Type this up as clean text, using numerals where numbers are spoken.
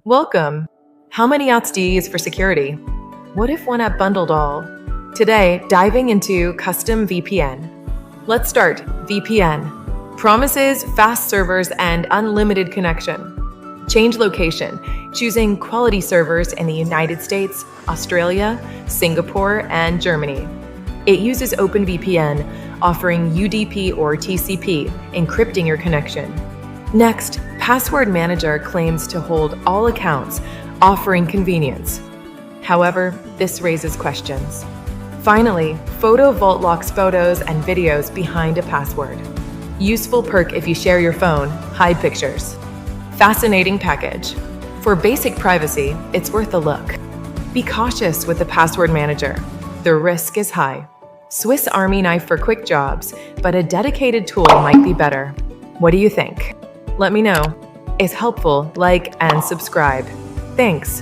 Welcome. How many apps do you use for security? What if one app bundled all? Today, diving into Custom VPN. Let's start. VPN promises fast servers and unlimited connection. Change location, choosing quality servers in the United States, Australia, Singapore, and Germany. It uses OpenVPN, offering UDP or TCP, encrypting your connection. Next, Password Manager claims to hold all accounts, offering convenience. However, this raises questions. Finally, Photo Vault locks photos and videos behind a password. Useful perk if you share your phone, hide pictures. Fascinating package. For basic privacy, it's worth a look. Be cautious with the Password Manager. The risk is high. Swiss Army knife for quick jobs, but a dedicated tool might be better. What do you think? Let me know. If helpful, like and subscribe. Thanks.